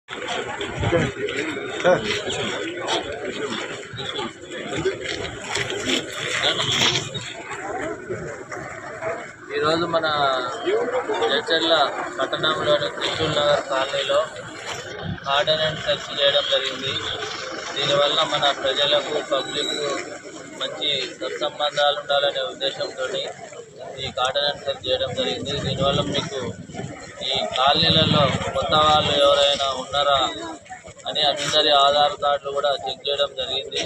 ఈరోజు మన జడ్చర్ల పట్టణంలోని త్రిశూల్ నగర్ కాలనీలో ఆర్డినెన్స్ సెర్చ్ చేయడం జరిగింది. దీనివల్ల మన ప్రజలకు పబ్లిక్ మంచి సత్సంబంధాలు ఉండాలనే ఉద్దేశంతో ఈ ఆర్డినెన్స్ సెర్చ్ చేయడం జరిగింది. దీనివల్ల మీకు ఈ కాలనీలలో కొత్త వాళ్ళు ఎవరైనా ఉన్నారా అని అందరి ఆధార్ కార్డులు కూడా చెక్ చేయడం జరిగింది.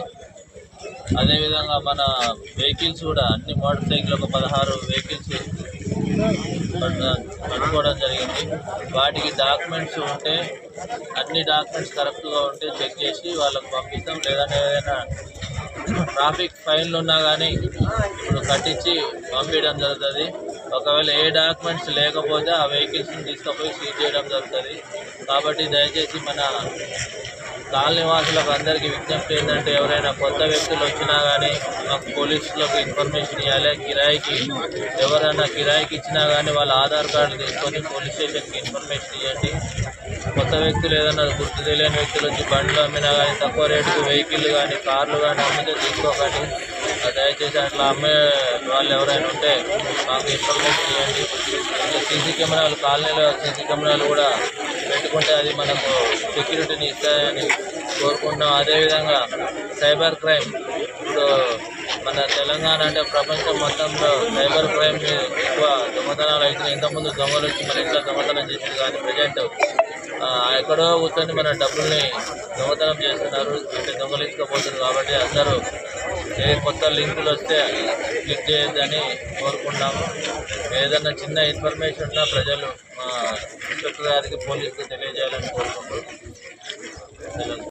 అదేవిధంగా మన వెహికల్స్ కూడా అన్ని మోటార్ సైకిల్ ఒక 16 వెహికల్స్ పట్టుకోవడం జరిగింది. వాటికి డాక్యుమెంట్స్ ఉంటే అన్ని డాక్యుమెంట్స్ కరెక్ట్గా ఉంటే చెక్ చేసి వాళ్ళకు పంపిస్తాం. లేదంటే ఏదైనా ట్రాఫిక్ ఫైన్లు ఉన్నా కానీ ఇప్పుడు కట్టించి పంపించడం జరుగుతుంది. ఒకవేళ ఏ డాక్యుమెంట్స్ లేకపోతే ఆ వెహికల్స్ని తీసుకుపోయి సీజ్ చేయడం జరుగుతుంది. కాబట్టి దయచేసి మన కాలనీ వాసులకు అందరికీ విజ్ఞప్తి ఏంటంటే, ఎవరైనా కొత్త వ్యక్తులు వచ్చినా కానీ మాకు పోలీసులకు ఇన్ఫర్మేషన్ ఇవ్వాలి. కిరాయికి ఎవరైనా కిరాయికి ఇచ్చినా కానీ వాళ్ళ ఆధార్ కార్డు తీసుకొని పోలీస్ స్టేషన్కి ఇన్ఫర్మేషన్ ఇవ్వండి. కొత్త వ్యక్తులు ఏదైనా గుర్తు తెలియని వ్యక్తులు వచ్చి బండ్లు అమ్మినా కానీ తక్కువ రేటుకు వెహికల్ కానీ కార్లు కానీ అమ్మితే తీసుకోకండి. దయచేసి అట్లా అమ్మే వాళ్ళు ఎవరైనా ఉంటే మాకు ఇన్ఫర్మేషన్ ఇవ్వండి. సీసీ కెమెరాలు కాలనీలో సీసీ కెమెరాలు కూడా పెట్టుకుంటే అది మనకు సెక్యూరిటీని ఇస్తాయని కోరుకుంటున్నాం. అదేవిధంగా సైబర్ క్రైమ్ ఇప్పుడు మన తెలంగాణ అంటే ప్రపంచం మొత్తంలో సైబర్ క్రైమ్ ఎక్కువ దొంగతనాలు అవుతున్నాయి. ఇంతకుముందు దొంగలు వచ్చి మన ఇంట్లో దొంగతనం చేసేది, కానీ ప్రజెంట్ ఎక్కడో కూర్చొని మన డబ్బుల్ని దొంగతనం చేస్తున్నారు, అంటే దొంగలించుకోబోతున్నారు. కాబట్టి అందరూ ఏ కొత్త లింకులు వస్తే క్లిక్ చేయొద్దని కోరుకుంటాము. ఏదైనా చిన్న ఇన్ఫర్మేషన్ ఉన్నా ప్రజలు మా ఇన్స్పెక్టర్ గారికి పోలీసుకు తెలియజేయాలని కోరుకుంటూ